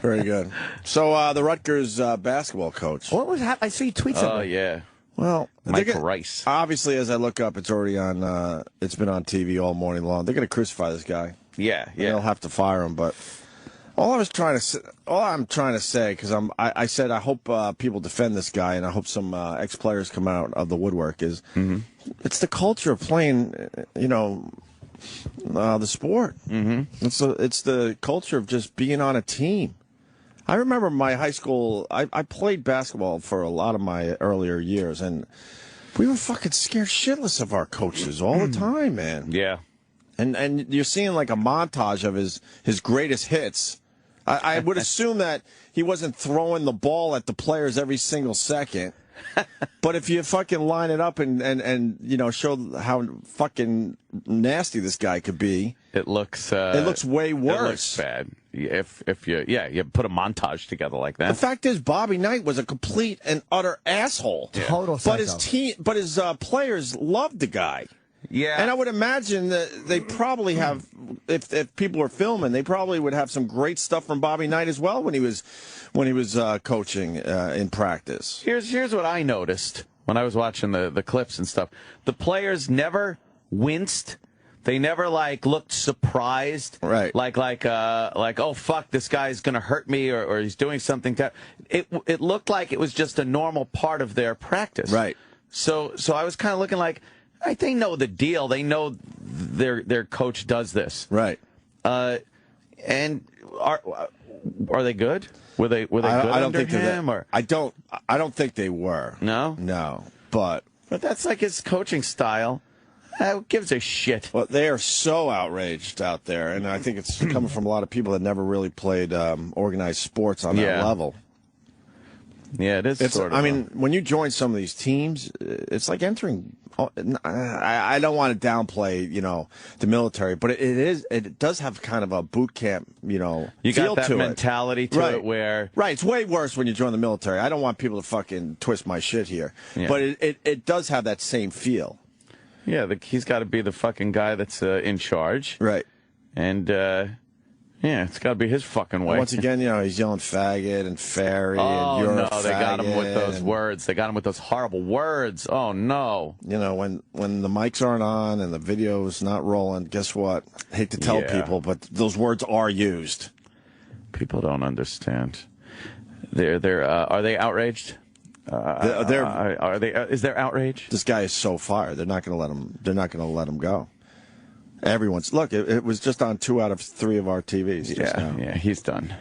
Very good. So the Rutgers basketball coach. What was happening? I see tweets of it. Oh, yeah. Well, Mike Rice. Obviously, as I look up, it's already on. It's been on TV all morning long. They're going to crucify this guy. Yeah. They'll have to fire him. But all I'm trying to say, because I said I hope people defend this guy, and I hope some ex-players come out of the woodwork. It's the culture of playing, the sport. It's the culture of just being on a team. I remember my high school, I played basketball for a lot of my earlier years, and we were fucking scared shitless of our coaches all the time, man. Yeah. And you're seeing like a montage of his greatest hits. I would assume that he wasn't throwing the ball at the players every single second. But if you fucking line it up and show how fucking nasty this guy could be, it looks way worse. It looks bad. If you put a montage together like that. The fact is, Bobby Knight was a complete and utter asshole. Yeah. Total psycho. But his players loved the guy. Yeah. And I would imagine that they probably have, if people were filming, they probably would have some great stuff from Bobby Knight as well when he was coaching in practice. Here's what I noticed when I was watching the clips and stuff. The players never winced. They never looked surprised. Right. Like oh fuck, this guy's gonna hurt me or he's doing something. It looked like it was just a normal part of their practice. Right. So I was kind of looking like, they know the deal. They know their coach does this. Right. And are they good? Were they good under him? I don't think they were. No? But that's like his coaching style. Who gives a shit? Well, they are so outraged out there, and I think it's coming from a lot of people that never really played organized sports on that level. Yeah, it is. When you join some of these teams, it's like entering. I don't want to downplay, the military, but it does have kind of a boot camp, you feel got that to mentality to it where it's way worse when you join the military. I don't want people to fucking twist my shit here, but it does have that same feel. Yeah, he's got to be the fucking guy that's in charge, right? And it's got to be his fucking way. Once again, he's yelling faggot and fairy and you're a faggot. They got him with those words. They got him with those horrible words. Oh, no. When the mics aren't on and the video's not rolling, guess what? I hate to tell people, but those words are used. People don't understand. Are they outraged? Are they? Is there outrage? This guy is so fired. They're not going to let him. They're not going to let him go. Everyone's look. It was just on 2 out of 3 of our TVs. Yeah, he's done.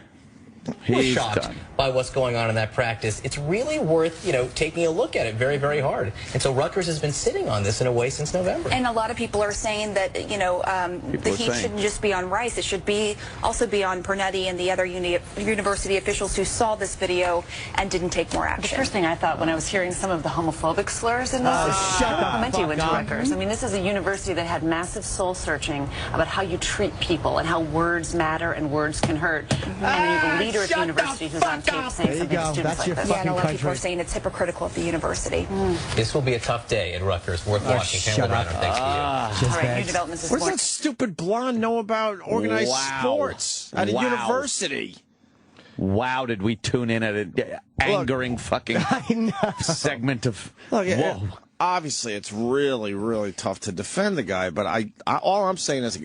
We're shocked by what's going on in that practice. It's really worth, taking a look at it very, very hard. And so Rutgers has been sitting on this in a way since November. And a lot of people are saying that, the heat shouldn't just be on Rice. It should also be on Pernetti and the other university officials who saw this video and didn't take more action. The first thing I thought when I was hearing some of the homophobic slurs in this documentary went to Rutgers. I mean, this is a university that had massive soul searching about how you treat people and how words matter and words can hurt. And when you have a leader at the university who's on tape saying something to students like this. Yeah, and a lot of people are saying it's hypocritical of the university. This will be a tough day at Rutgers. Worth watching. All right, new developments this What does morning. that stupid blonde know about organized sports at a university? Wow, did we tune in at an angering fucking segment of... Look, obviously, it's really, really tough to defend the guy, but all I'm saying is,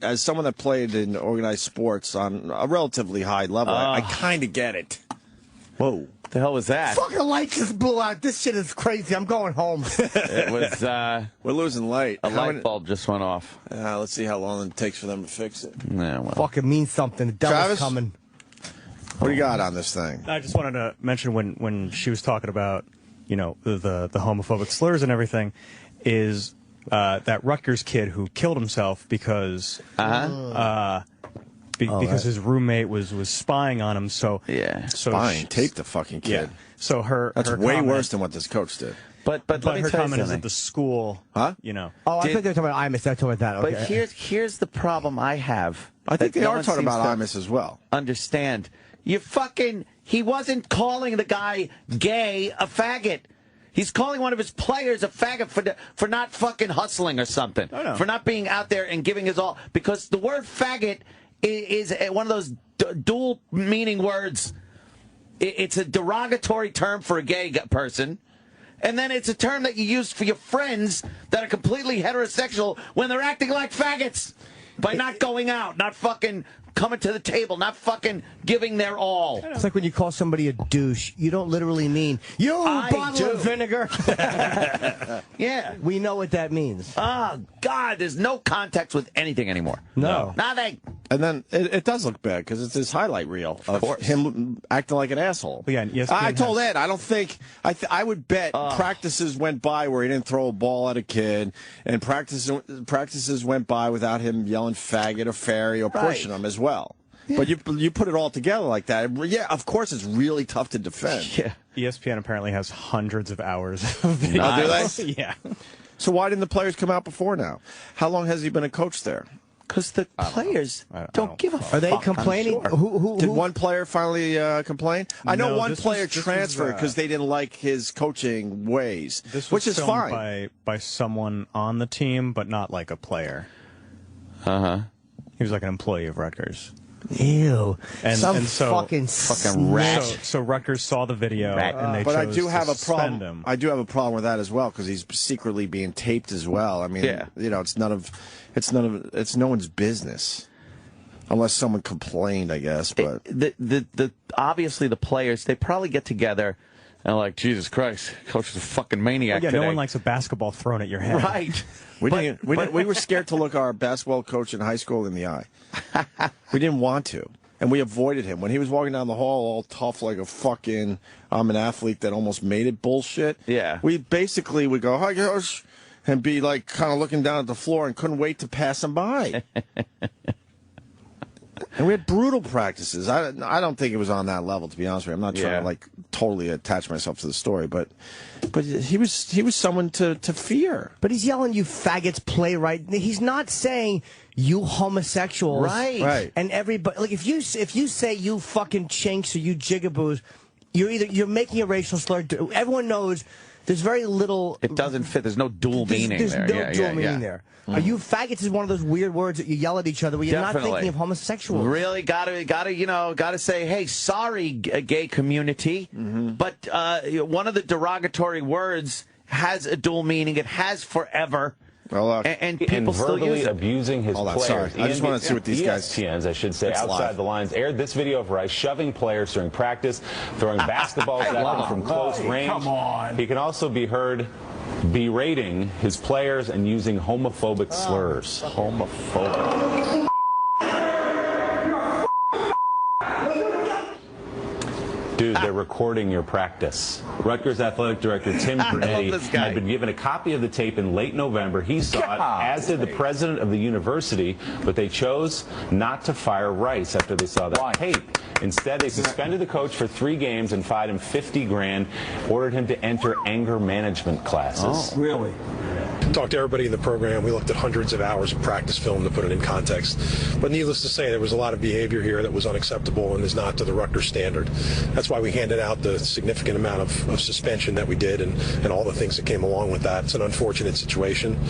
as someone that played in organized sports on a relatively high level, I kind of get it. Whoa. What the hell was that? Fucking light just blew out. This shit is crazy. I'm going home. It was, we're losing light. A light bulb just went off. Let's see how long it takes for them to fix it. Yeah, well. Fucking means something. The devil's coming. What do you got on this thing? I just wanted to mention when she was talking about, the homophobic slurs and everything, is that Rutgers kid who killed himself because because his roommate was spying on him. So spying, taped the fucking kid. Yeah. So that's her way comment, worse than what this coach did. But her comment is that the school, Oh, I thought they were talking about Imus. They're talking about that. Okay. But here's the problem I have. I think they are talking about Imus as well. Understand? He wasn't calling the guy gay a faggot. He's calling one of his players a faggot for not fucking hustling or something. For not being out there and giving his all. Because the word faggot is one of those dual meaning words. It's a derogatory term for a gay person. And then it's a term that you use for your friends that are completely heterosexual when they're acting like faggots by not going out, not fucking coming to the table, not fucking giving their all. It's like when you call somebody a douche, you don't literally mean, you bottle of vinegar. Yeah. We know what that means. Oh, God, there's no context with anything anymore. No. Nothing. And then it does look bad because it's this highlight reel of him acting like an asshole. Yeah, ESPN I told Ed, I don't think I would bet practices went by where he didn't throw a ball at a kid, and practices went by without him yelling faggot or fairy or pushing him as well. Yeah. But you put it all together like that. Yeah, of course it's really tough to defend. Yeah. ESPN apparently has hundreds of hours of video. Oh, do they? Yeah. So why didn't the players come out before now? How long has he been a coach there? Because the players don't give a fuck. Are they complaining? Sure. Who? Did one player finally complain? I know No, one player transferred because they didn't like his coaching ways, which is fine. By someone on the team, but not like a player. He was like an employee of Rutgers. Ew. And so fucking rat. So Rutgers saw the video and they chose to suspend him. I do have a problem with that as well because he's secretly being taped as well. I mean, you know, it's no one's business unless someone complained, I guess. But obviously the players, they probably get together and like, Jesus Christ, coach is a fucking maniac. Yeah, today. no one likes a basketball thrown at your head. Right. We were scared to look our basketball coach in high school in the eye. We didn't want to. And we avoided him. When he was walking down the hall all tough like a fucking, I'm an athlete that almost made it bullshit. Yeah. We basically would go, hi, gosh, and be like kind of looking down at the floor and couldn't wait to pass him by. And we had brutal practices. I don't think it was on that level, to be honest with you. I'm not trying to like totally attach myself to the story, but he was someone to fear. But he's yelling, "You faggots, play right." He's not saying you homosexuals, right? And everybody, like if you say you fucking chinks or you jigaboos, you're making a racial slur. Everyone knows. There's very little. It doesn't fit. There's no dual meaning there. There's no dual meaning there. Are you faggots is one of those weird words that you yell at each other where you're not thinking of homosexuals. Really gotta say, hey, sorry, gay community, but one of the derogatory words has a dual meaning. It has forever. Well, and people still use it. Abusing his players. Sorry. I just want to see what these guys. ESPN's, I should say, outside the lines, aired this video of Rice shoving players during practice, throwing basketballs at them from close range. Come on. He can also be heard berating his players and using homophobic slurs. Homophobic. Dude, they're recording your practice. Rutgers athletic director Tim Pernetti had been given a copy of the tape in late November. He saw it, as did the president of the university, but they chose not to fire Rice after they saw that tape. Instead, they suspended the coach for 3 games and fined him $50,000, ordered him to enter anger management classes. Oh, really? Talked to everybody in the program. We looked at hundreds of hours of practice film to put it in context. But needless to say, there was a lot of behavior here that was unacceptable and is not to the Rutgers standard. That's why we handed out the significant amount of suspension that we did and all the things that came along with that. It's an unfortunate situation.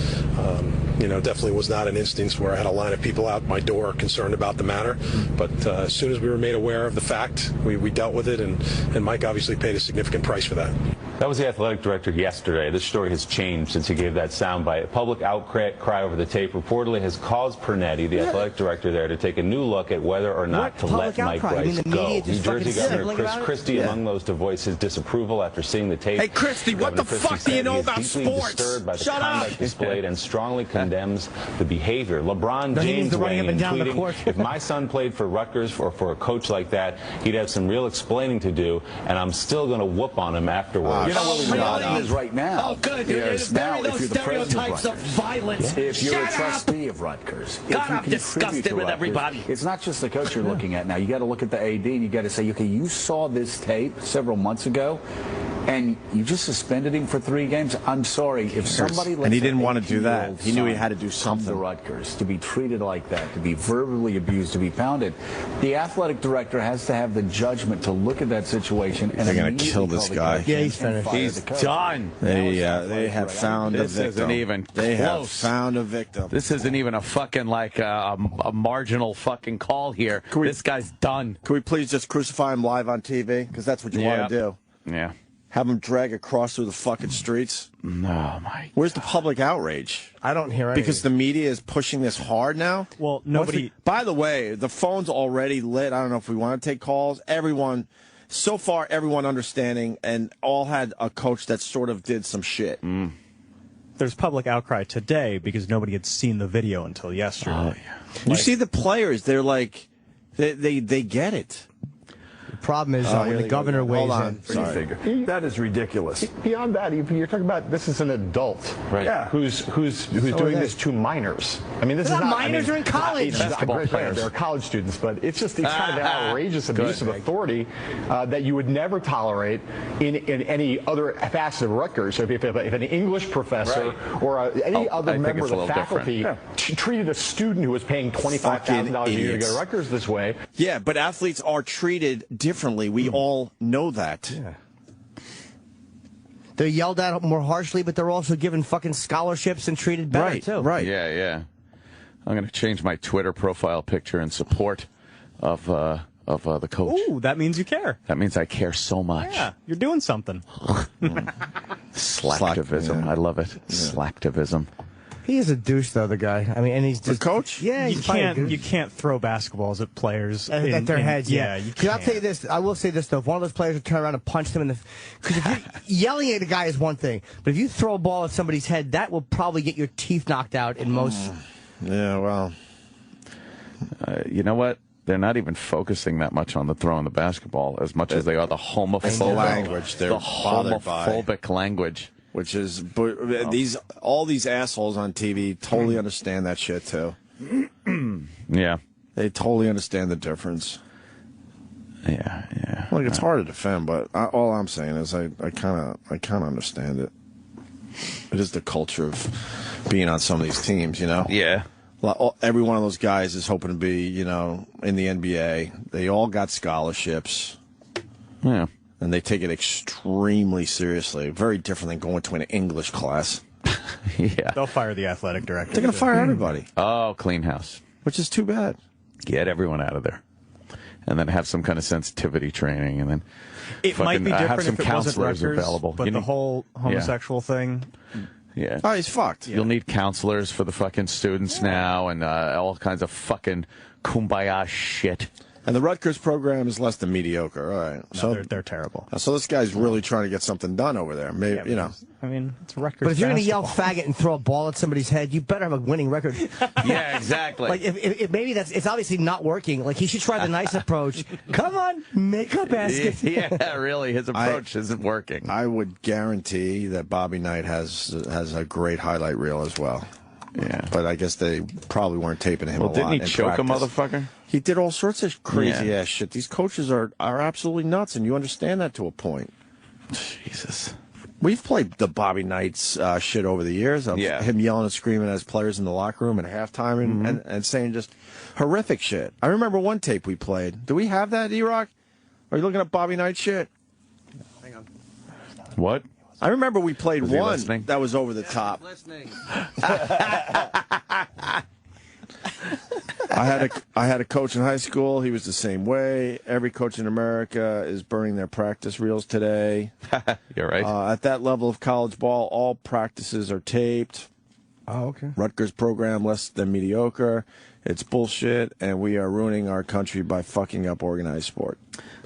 You know, definitely was not an instance where I had a line of people out my door concerned about the matter. But as soon as we were made aware of the fact, we dealt with it, and Mike obviously paid a significant price for that. That was the athletic director yesterday. This story has changed since he gave that soundbite. A public outcry over the tape reportedly has caused Pernetti, the athletic director there, to take a new look at whether or not to let Mike Rice go. New Jersey Governor Chris Christie among those to voice his disapproval after seeing the tape. Hey, Christie, what the fuck do you know about sports? Disturbed by the conduct displayed and strongly condemns the behavior. LeBron James weighing in, tweeting, if my son played for Rutgers or for a coach like that, he'd have some real explaining to do, and I'm still going to whoop on him afterwards. You know what the reality is right now? Oh, good. Now, if you're the president of violence. If you're a trustee of Rutgers, God, I'm disgusted with everybody. It's not just the coach you're looking at now. You got to look at the AD, and you got to say, okay, you saw this tape several months ago. and you just suspended him for 3 games. I'm sorry, if somebody lets and he didn't want to do that. 18-year-old He knew he son had to do something. come to Rutgers to be treated like that, to be verbally abused, to be pounded. The athletic director has to have the judgment to look at that situation and they're going to kill this guy. Yeah, he's finished. He's done. They have found a victim. Isn't even they have close. found a victim. This isn't even a fucking like a marginal fucking call here. This guy's done. Can we please just crucify him live on TV? Because that's what you want to do. Yeah. Have him drag across through the fucking streets. No, my. Where's the public outrage? I don't hear anything. Because the media is pushing this hard now. Well, nobody. By the way, the phone's already lit. I don't know if we want to take calls. Everyone, so far, everyone understanding and all had a coach that sort of did some shit. There's public outcry today because nobody had seen the video until yesterday. Oh, yeah. You see the players, they're like, they get it. The problem is when the governor weighs in. Sorry. That is ridiculous. Beyond that, you're talking about this is an adult, Right. Yeah, who's doing this to minors. I mean, this They're is not not minors, they're in college. Basketball players. They're college students, but it's just kind of an outrageous abuse of authority that you would never tolerate in any other facet of Rutgers. So if an English professor or any other member of the faculty treated a student who was paying $25,000 a year to go to Rutgers this way. Yeah, but athletes are treated differently. We all know that. Yeah. They're yelled at more harshly, but they're also given fucking scholarships and treated better, too. Right. Yeah, yeah. I'm going to change my Twitter profile picture in support of the coach. Ooh, that means you care. That means I care so much. Yeah, you're doing something. Slacktivism. Yeah. I love it. Yeah. Slacktivism. He is a douche, though, the guy. I mean, and he's just... The coach? Yeah, You can't throw basketballs at players at their heads. Yeah, you Because can't. I'll tell you this. I will say this, though. If one of those players would turn around and punch them in the... Because if you're yelling at a guy is one thing, but if you throw a ball at somebody's head, that will probably get your teeth knocked out in most... Yeah, well... You know what? They're not even focusing that much on the throwing the basketball as much as they are the homophobic language. They're the bothered by. homophobic language. Which is, all these assholes on TV totally understand that shit too. Yeah. They totally understand the difference. Yeah. Like it's hard to defend, but all I'm saying is I kind of understand it. It is the culture of being on some of these teams, you know. Yeah. Every one of those guys is hoping to be, you know, in the NBA. They all got scholarships. Yeah. And they take it extremely seriously. Very different than going to an English class. Yeah. They'll fire the athletic director. They're going to fire everybody. Oh, clean house. Which is too bad. Get everyone out of there. And then have some kind of sensitivity training. And then It might be different have some if it wasn't counselors Rutgers, available. but the whole homosexual thing... Yeah. Oh, he's fucked. You'll need counselors for the fucking students now and all kinds of fucking kumbaya shit. And the Rutgers program is less than mediocre. All right. No, So they're terrible. So this guy's really trying to get something done over there. Maybe, you know. I mean, it's Rutgers. But if you're going to yell basketball. faggot and throw a ball at somebody's head, you better have a winning record. Yeah, exactly. Like, if maybe it's obviously not working. Like, he should try the nice approach. Come on, make a basket. Yeah, really, his approach isn't working. I would guarantee that Bobby Knight has a great highlight reel as well. Yeah. But I guess they probably weren't taping him a lot. Didn't he in choke practice. a motherfucker? He did all sorts of crazy ass shit. These coaches are absolutely nuts, and you understand that to a point. Jesus. We've played the Bobby Knight's shit over the years of him yelling and screaming at his players in the locker room at halftime and saying just horrific shit. I remember one tape we played. Do we have that, E-Rock? Are you looking at Bobby Knight shit? Hang on. What? I remember we played one listening? that was over the top. I had a coach in high school. He was the same way. Every coach in America is burning their practice reels today. You're right. At that level of college ball, all practices are taped. Oh, okay. Rutgers program less than mediocre. It's bullshit, and we are ruining our country by fucking up organized sport.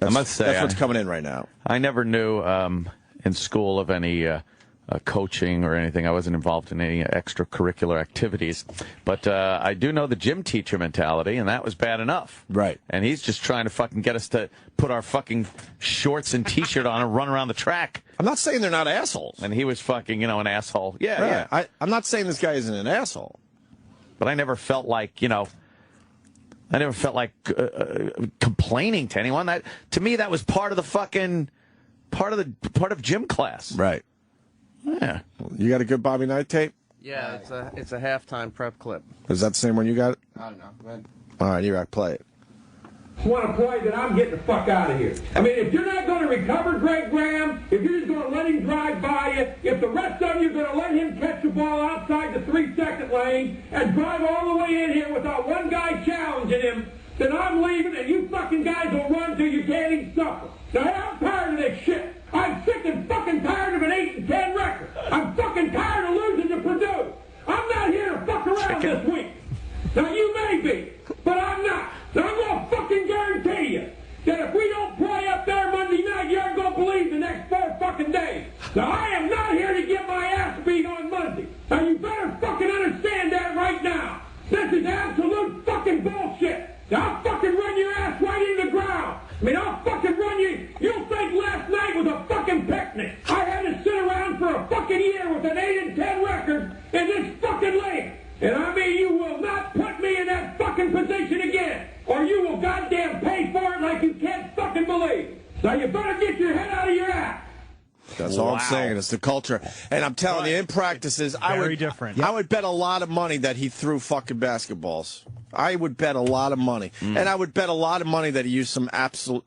I must say, that's what's coming in right now. I never knew in school of any coaching or anything. I wasn't involved in any extracurricular activities. But I do know the gym teacher mentality, and that was bad enough. Right. And he's just trying to fucking get us to put our fucking shorts and T-shirt on and run around the track. I'm not saying they're not assholes. And he was fucking, an asshole. Yeah, Right. yeah. I'm not saying this guy isn't an asshole. But I never felt like, complaining to anyone. To me, that was part of the fucking part of gym class. Right. Yeah. You got a good Bobby Knight tape? Yeah, it's a halftime prep clip. Is that the same one you got? I don't know. Go ahead. All right, E-Rock, play it. Want to play that I'm getting the fuck out of here. I mean, if you're not going to recover Greg Graham, if you're just going to let him drive by you, if the rest of you are going to let him catch the ball outside the 3-second lane and drive all the way in here without one guy challenging him, then I'm leaving and you fucking guys will run till you can't even suffer. Now, I'm tired of this shit. I'm sick and fucking tired of an 8-10 record. I'm fucking tired of losing to Purdue. I'm not here to fuck around this week. Now, you may be, but I'm not. So I'm going to fucking guarantee you that if we don't play up there Monday night, you aren't going to believe the next 4 fucking days. Now, I am not here to get my ass beat on Monday. Now, you better fucking understand that right now. This is absolute fucking bullshit. Now, I'll fucking run your ass right into the ground. I mean, I'll fucking run you. You'll think last night was a fucking picnic. I had to sit around for a fucking year with an 8-10 record in this fucking league. And I mean, you will not put me in that fucking position again, or you will goddamn pay for it like you can't fucking believe. So you better get your head out of your ass. That's all I'm saying. It's the culture. And I'm telling you, in practices, Very different. I would bet a lot of money that he threw fucking basketballs. I would bet a lot of money. And I would bet a lot of money that he used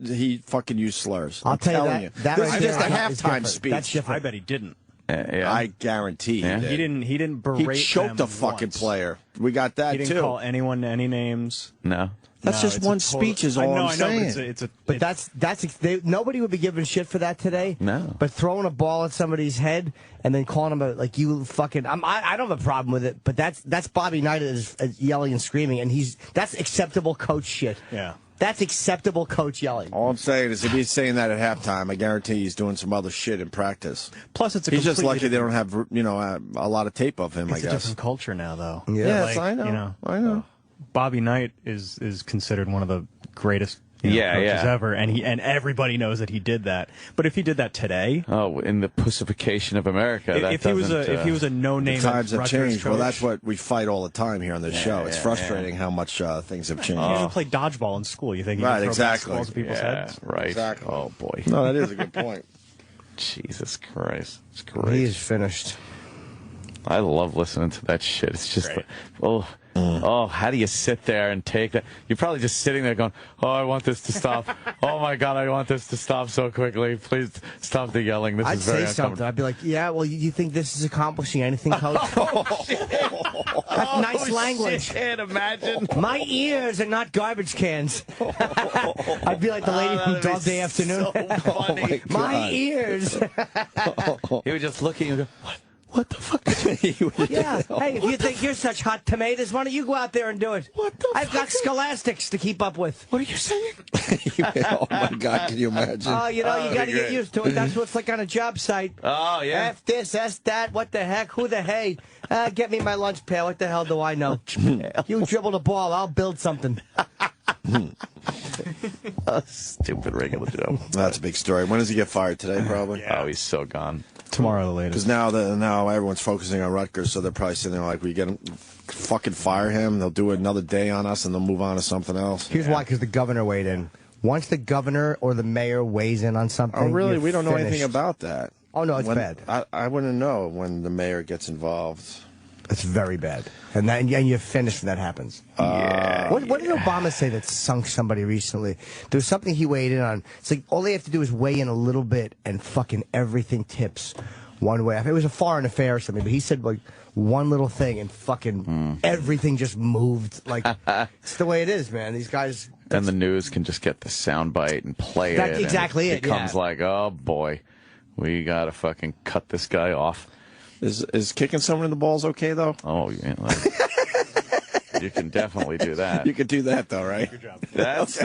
he fucking used slurs. I'll tell telling you that. This Right is just a there halftime speech. That's different. I bet he didn't. Yeah. I guarantee he did. He didn't berate He choked them a fucking once. player. We got that, He didn't too. call anyone any names. No. That's just it's a one total- speech is all I know, I'm saying. But nobody would be giving shit for that today. No. But throwing a ball at somebody's head and then calling them like you fucking. I don't have a problem with it. But that's Bobby Knight is yelling and screaming, and that's acceptable coach shit. Yeah. That's acceptable coach yelling. All I'm saying is if he's saying that at halftime, I guarantee he's doing some other shit in practice. Plus, it's a he's just completely lucky they don't have a lot of tape of him, I It's a guess. different culture now, though. Yeah. Yes, I know. I know. Bobby Knight is considered one of the greatest coaches ever, and everybody knows that he did that. But if he did that today, in the pussification of America, if he was a no-name, the times have Rutgers changed. Well, coach, that's what we fight all the time here on this show. It's frustrating how much things have changed. You didn't play dodgeball in school. You think you Right, can throw exactly. basketballs at people's heads? Right. Exactly. Oh boy. No, that is a good point. Jesus Christ, it's great. He is finished. I love listening to that shit. It's just like, oh, how do you sit there and take that? You're probably just sitting there going, oh, I want this to stop. Oh, my God, I want this to stop so quickly. Please stop the yelling. This I'd is very say something. I'd be like, yeah, well, you think this is accomplishing anything, coach? That's nice language. Shit, imagine. My ears are not garbage cans. I'd be like the lady from Dog Day Afternoon. So funny. My ears. He would just look at you and go, what the fuck? Yeah. Hey, if you think you're such hot tomatoes, why don't you go out there and do it? What the I've got scholastics to keep up with. What are you saying? Oh, my God, can you imagine? Oh, you got to get used to it. That's what's like on a job site. Oh, yeah. F this, S that, what the heck, who the hey? Get me my lunch pail. What the hell do I know? You dribble the ball, I'll build something. Stupid regular Joe. That's a big story. When does he get fired? Today, probably? Yeah. Oh, he's so gone. Tomorrow, the latest. Because now everyone's focusing on Rutgers, so they're probably sitting there like, we get him, fucking fire him. They'll do another day on us, and they'll move on to something else. Here's why, because the governor weighed in. Once the governor or the mayor weighs in on something, Oh, really? We don't know finished. anything about that. Oh, no, it's bad. I wouldn't know when the mayor gets involved. It's very bad. And you're finished when that happens. What did Obama say that sunk somebody recently? There was something he weighed in on. It's like all they have to do is weigh in a little bit and fucking everything tips one way. It was a foreign affair or something, but he said like one little thing and fucking everything just moved. Like, it's the way it is, man. These guys... And the news can just get the soundbite and play That's it. exactly it. It becomes like, oh, boy, we got to fucking cut this guy off. Is kicking someone in the balls okay, though? Oh, yeah. You can definitely do that. You could do that, though, right? Good job. That's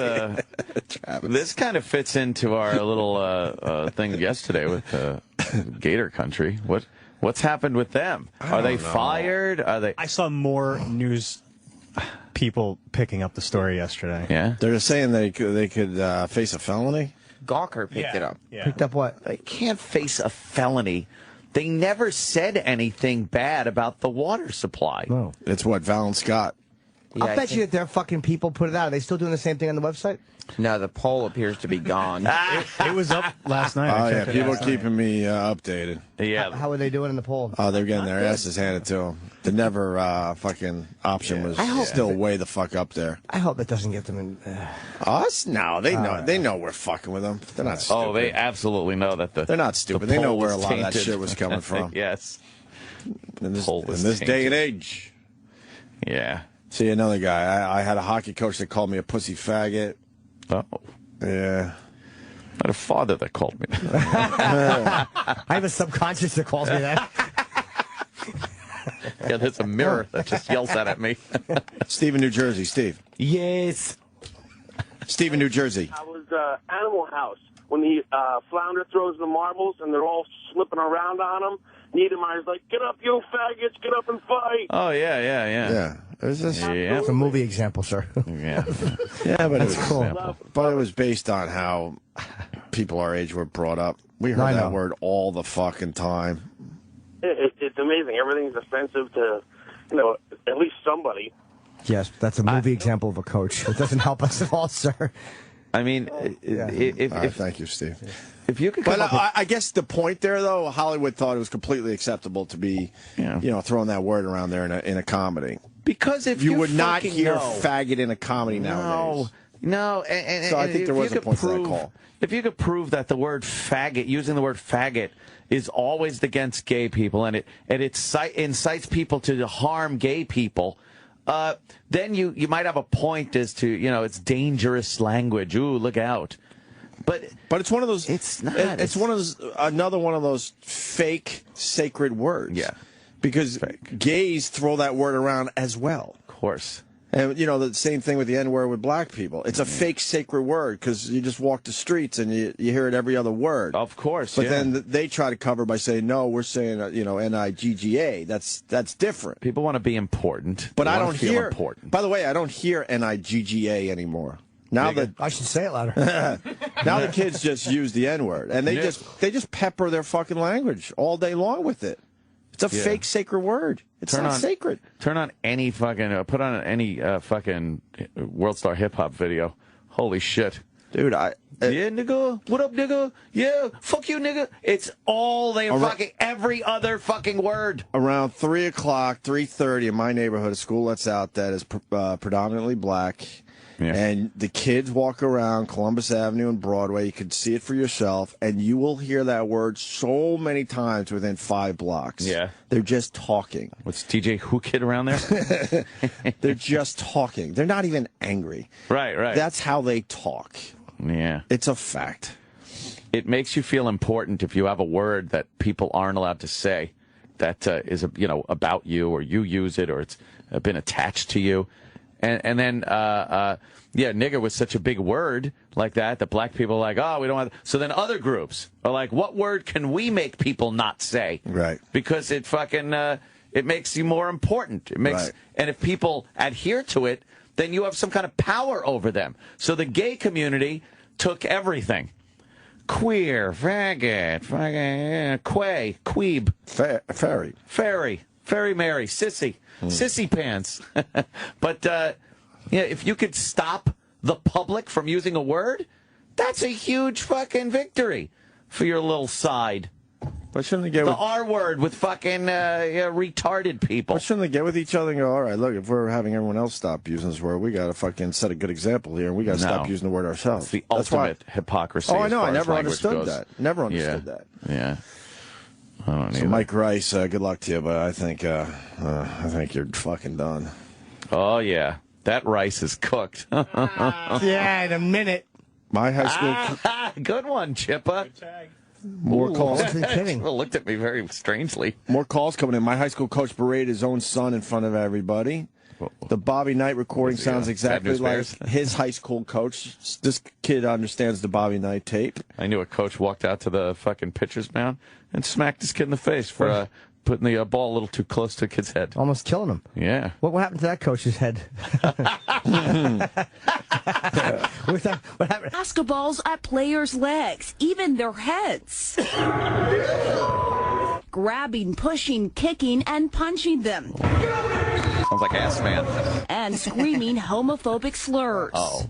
this kind of fits into our little thing yesterday with Gator Country. What's happened with them? Are they fired? Are they? I saw more news people picking up the story yesterday. Yeah, they're just saying they could face a felony. Gawker picked it up. Yeah. Picked up what? They can't face a felony. They never said anything bad about the water supply. No, it's what Val and Scott. Yeah, I'll bet you that their fucking people put it out. Are they still doing the same thing on the website? No, the poll appears to be gone. It was up last night. Oh, yeah, people are keeping me updated. Yeah. How are they doing in the poll? Oh, they're getting their asses handed to them. The never fucking option was still way the fuck up there. I hope it doesn't get them in. Us? No, they know. They know we're fucking with them. They're not stupid. Oh, they absolutely know that they're not stupid. They know where a lot of that shit was coming from. Yes. In this day and age. Yeah. See, another guy. I had a hockey coach that called me a pussy faggot. Oh. Yeah. I had a father that called me. I have a subconscious that calls me that. Yeah, there's a mirror that just yells that at me. Steve in New Jersey. Steve. Yes. Steve in New Jersey. I was Animal House when the flounder throws the marbles and they're all slipping around on him. Niedermeyer's like, "Get up, you faggots! Get up and fight!" Oh yeah. Yeah. It's a movie example, sir. Yeah. Yeah, but it was cool. But it was based on how people our age were brought up. We heard that word all the fucking time. It's amazing. Everything's offensive to, at least somebody. Yes, that's a movie example of a coach. It doesn't help us at all, sir. I mean, thank you, Steve. If you could, but I guess the point there, though, Hollywood thought it was completely acceptable to be, throwing that word around there in a comedy. Because if you would not hear faggot in a comedy nowadays. No, and so I think there was a point to that call. If you could prove that the word faggot, using the word faggot, is always against gay people, and it incites people to harm gay people, then you might have a point as to it's dangerous language. Ooh, look out! But it's one of those. It's not. It's one of those. Another one of those fake sacred words. Yeah. Because gays throw that word around as well. Of course. And, the same thing with the N-word with black people. It's a fake sacred word because you just walk the streets and you hear it every other word. Of course, But then they try to cover by saying, no, we're saying, N-I-G-G-A. That's different. People want to be important. But I don't hear important. By the way, I don't hear N-I-G-G-A anymore. Now that I should say it louder. Now the kids just use the N-word. And they just pepper their fucking language all day long with it. It's a fake sacred word. It's not sacred. Turn on any fucking, put on any fucking World Star Hip Hop video. Holy shit. Dude, yeah, nigga. What up, nigga? Yeah, fuck you, nigga. It's all every other fucking word. Around 3 o'clock, 3:30 in my neighborhood, a school lets out that is predominantly black. Yeah. And the kids walk around Columbus Avenue and Broadway. You can see it for yourself, and you will hear that word so many times within 5 blocks. Yeah. They're just talking. What's TJ Who Kid around there? They're just talking. They're not even angry. Right. That's how they talk. Yeah. It's a fact. It makes you feel important if you have a word that people aren't allowed to say that is about you, or you use it, or it's been attached to you. And then, nigger was such a big word like that black people are like, oh, we don't want. So then other groups are like, what word can we make people not say? Right. Because it fucking, it makes you more important. It makes, and if people adhere to it, then you have some kind of power over them. So the gay community took everything. Queer, faggot, quay, queeb. Fairy Mary, sissy. Sissy pants. But, if you could stop the public from using a word, that's a huge fucking victory for your little side. But shouldn't they get the R word with fucking retarded people? But shouldn't they get with each other and go, all right, look, if we're having everyone else stop using this word, we got to fucking set a good example here, and we got to stop using the word ourselves. It's the ultimate hypocrisy. Oh, I know. I never understood that. Never understood that. Yeah. I don't so Mike Rice, good luck to you, but I think you're fucking done. Oh yeah, that rice is cooked. Yeah, in a minute. My high school. Good one, Chippa. More calls. Kidding. Well, looked at me very strangely. More calls coming in. My high school coach berated his own son in front of everybody. The Bobby Knight recording sounds exactly like his high school coach. This kid understands the Bobby Knight tape. I knew a coach walked out to the fucking pitcher's mound and smacked his kid in the face for putting the ball a little too close to a kid's head. Almost killing him. Yeah. What happened to that coach's head? What happened? Basketballs at players' legs, even their heads. Grabbing, pushing, kicking, and punching them. Sounds like Ass Man. And screaming homophobic slurs. Oh.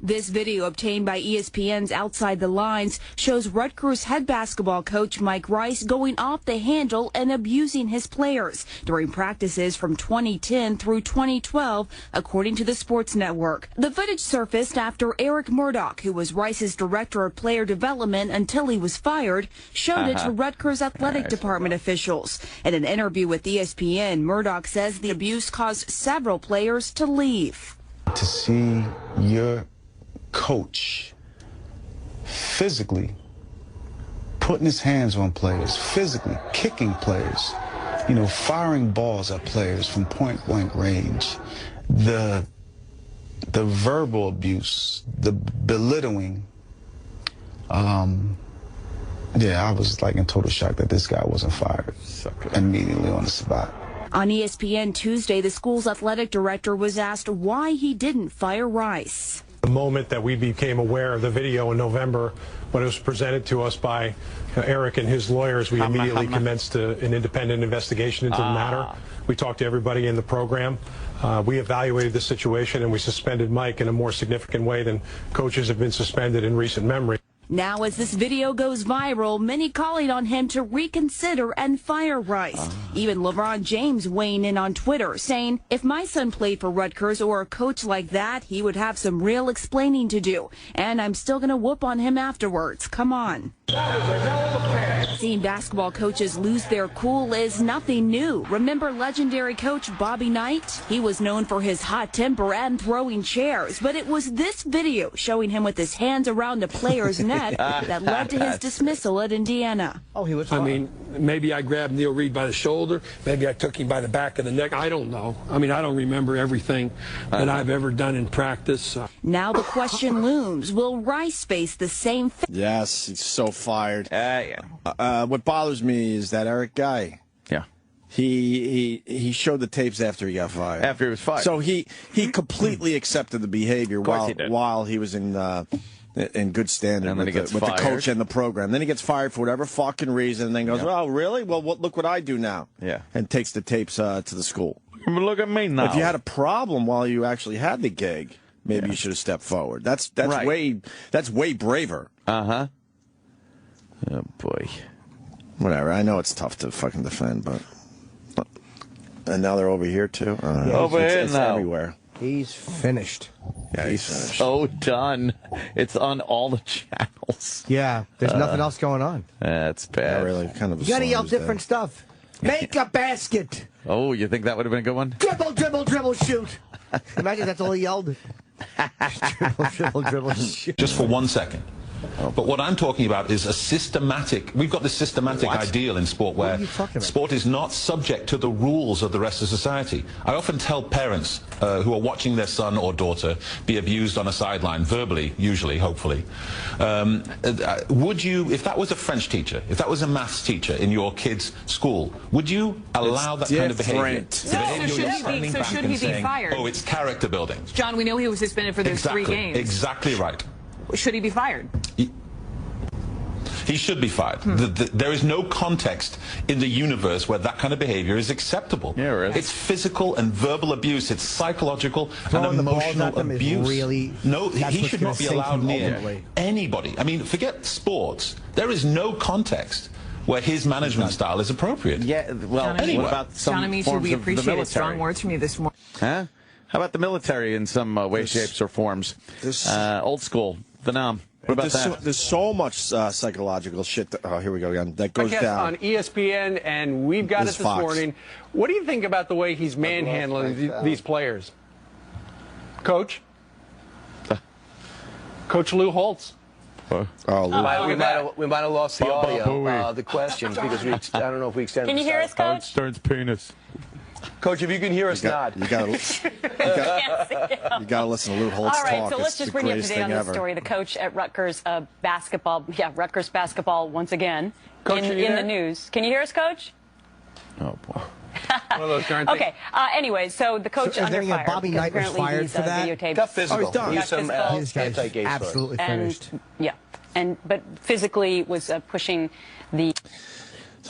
This video obtained by ESPN's Outside the Lines shows Rutgers head basketball coach Mike Rice going off the handle and abusing his players during practices from 2010 through 2012, according to the Sports Network. The footage surfaced after Eric Murdoch, who was Rice's director of player development until he was fired, showed it to Rutgers athletic department officials. In an interview with ESPN, Murdoch says the abuse caused several players to leave. To see your coach physically putting his hands on players, physically kicking players, firing balls at players from point-blank range, the verbal abuse, the belittling. I was like in total shock that this guy wasn't fired immediately on the spot. On ESPN Tuesday, the school's athletic director was asked why he didn't fire Rice. The moment that we became aware of the video in November, when it was presented to us by Eric and his lawyers, we immediately commenced an independent investigation into the matter. We talked to everybody in the program. We evaluated the situation, and we suspended Mike in a more significant way than coaches have been suspended in recent memory. Now, as this video goes viral, many calling on him to reconsider and fire Rice. Even LeBron James weighing in on Twitter, saying, if my son played for Rutgers or a coach like that, he would have some real explaining to do. And I'm still going to whoop on him afterwards. Come on. Seeing basketball coaches lose their cool is nothing new. Remember legendary coach Bobby Knight? He was known for his hot temper and throwing chairs, but it was this video showing him with his hands around a player's neck that led to his dismissal at Indiana. Oh, he was. I mean, maybe I grabbed Neil Reed by the shoulder. Maybe I took him by the back of the neck. I don't know. I mean, I don't remember everything that I've ever done in practice. Now the question looms, will Rice face the same fate? Yes, he's so fired. What bothers me is that Eric guy. Yeah. He showed the tapes after he got fired. After he was fired. So he completely accepted the behavior while he was in good standing with the coach and the program. Then he gets fired for whatever fucking reason, and then goes, "Oh, really? Well, look what I do now." Yeah. And takes the tapes to the school. Look at me now. If you had a problem while you actually had the gig, maybe you should have stepped forward. That's right. way braver. Oh boy. Whatever. I know it's tough to fucking defend, but and now they're over here too. It's now. Everywhere. He's finished. Yeah, he's finished. So done. It's on all the channels. Yeah, there's nothing else going on. That's bad. Yeah, really, kind of. You gotta yell different stuff. Make a basket. Oh, you think that would have been a good one? Dribble, dribble, dribble, shoot. Imagine that's all he yelled. Dribble, dribble, dribble, shoot. Just for 1 second. But what I'm talking about is a systematic, we've got this systematic ideal in sport where sport is not subject to the rules of the rest of society. I often tell parents who are watching their son or daughter be abused on a sideline, verbally, usually, hopefully. Would you, if that was a French teacher, if that was a maths teacher in your kid's school, would you allow that kind of behavior? So should he be fired? Oh, it's character building. John, we know he was suspended for those 3 games. Exactly right. Should he be fired? He should be fired. There is no context in the universe where that kind of behavior is acceptable. Yeah, really. It's physical and verbal abuse. It's psychological and emotional abuse. He should not be allowed near anybody. I mean, forget sports. There is no context where his management style is appropriate. Yeah, well, John, what about some John, we forms of the appreciate military? strong words from you this morning. Huh? How about the military in some way, shapes, or forms? Old school, Vietnam. What about that? There's so much psychological shit. Here we go again. That goes down on ESPN, and we've got it this morning. What do you think about the way he's manhandling these players, Coach? Coach Lou Holtz. We might have lost the audio, the questions, because I don't know if we extended. Can you hear us, Coach? Stern's penis. Coach, if you can hear us, nod. You got to listen to Lou Holtz talk. All right, so let's just bring you up to date on this story. The coach at Rutgers basketball, Rutgers basketball once again Coach, in the news. Can you hear us, Coach? Oh boy. One of those darn things. Okay. Anyway, so the coach under fire. Bobby Knight was fired for that. Got physical. Oh, he's done. He's some anti-gay absolutely finished. But physically was pushing the.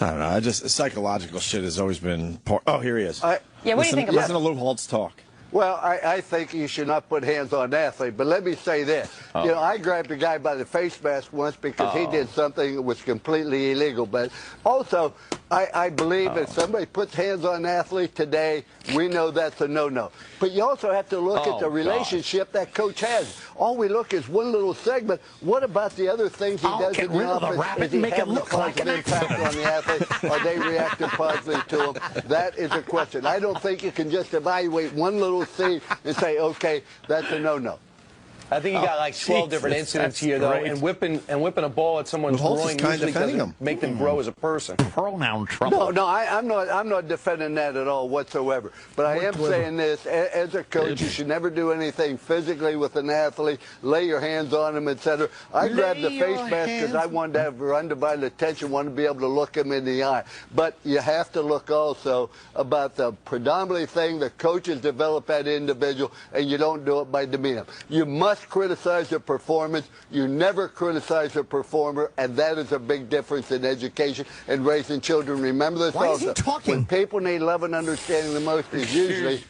I don't know. Psychological shit has always been part. Oh, here he is. Yeah, what do you think about Listen to Lou Holtz talk. Well, I think you should not put hands on an athlete, but let me say this. You know, I grabbed a guy by the face mask once because he did something that was completely illegal. But also, I believe if somebody puts hands on an athlete today, we know that's a no-no. But you also have to look at the relationship that coach has. All we look is one little segment. What about the other things he does in the office? Is he having a positive impact on the athlete? Are they reacting positively to him? That is a question. I don't think you can just evaluate one little thing and say, okay, that's a no-no. I think you got like 12 different incidents here, though, and whipping a ball at someone's groin usually doesn't make them grow as a person. Pronoun trouble. No, I'm not defending that at all whatsoever. But I am saying this: as a coach, you should never do anything physically with an athlete. Lay your hands on him, etc. I grabbed the face mask because I wanted to have undivided attention, wanted to be able to look him in the eye. But you have to look also about the predominantly thing the coaches develop that individual, and you don't do it by demeaning. You must criticize the performance. You never criticize a performer, and that is a big difference in education and raising children. Remember this also. Why is he talking? When people need love and understanding the most is usually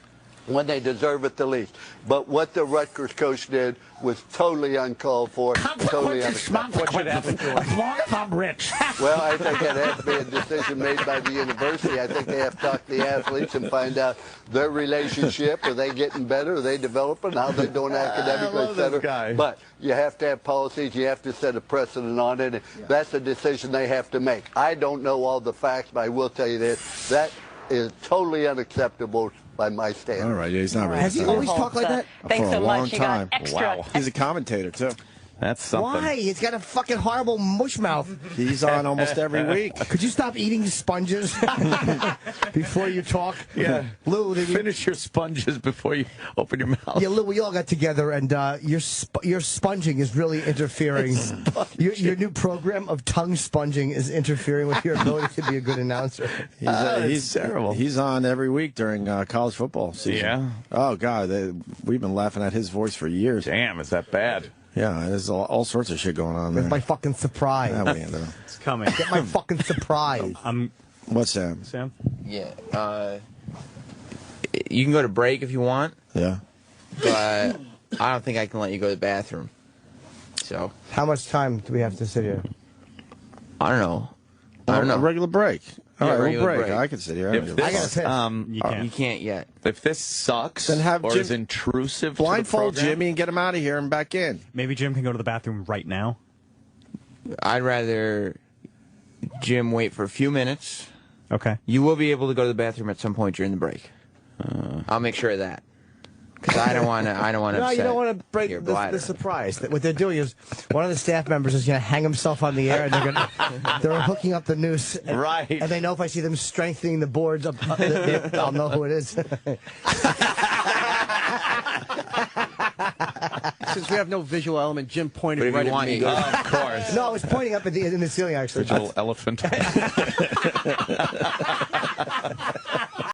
when they deserve it the least. But what the Rutgers coach did was totally uncalled for, totally unacceptable. What should happen to him? As long as I'm rich. Well, I think that has to be a decision made by the university. I think they have to talk to the athletes and find out their relationship. Are they getting better? Are they developing? How they doing academically, etc. But you have to have policies. You have to set a precedent on it. And that's a decision they have to make. I don't know all the facts, but I will tell you this. That is totally unacceptable by my standards. All right, yeah, he's not ready. Has he always talked like that? Thanks For so a long much. You time. got extra. Wow. He's a commentator, too. That's something. Why? He's got a fucking horrible mush mouth. He's on almost every week. Could you stop eating sponges before you talk? Yeah. Lou, finish your sponges before you open your mouth. Yeah, Lou, we all got together, and your sponging is really interfering. Your new program of tongue sponging is interfering with your ability to be a good announcer. He's terrible. He's on every week during college football season. Yeah. Oh, God. We've been laughing at his voice for years. Damn, is that bad? Yeah, there's all sorts of shit going on there. Get my fucking surprise. Yeah, we ended up. It's coming. Get my fucking surprise. What's that? Sam? Yeah. You can go to break if you want. Yeah. But I don't think I can let you go to the bathroom. So. How much time do we have to sit here? I don't know. A regular break. All right, we'll break. break. I can sit here. If this, I gotta piss. You can't yet. If this sucks Then have or Jim is intrusive blindfold to the program, Jimmy and get him out of here and back in. Maybe Jim can go to the bathroom right now. I'd rather Jim wait for a few minutes. Okay. You will be able to go to the bathroom at some point during the break. I'll make sure of that. Because I don't want to. No, you don't want to break the surprise. What they're doing is one of the staff members is going to hang himself on the air, and they're hooking up the noose. And, right. And they know if I see them strengthening the boards, I'll know who it is. Since we have no visual element, Jim pointed right at me. Of course. No, I was pointing up in the ceiling, actually. Digital elephant.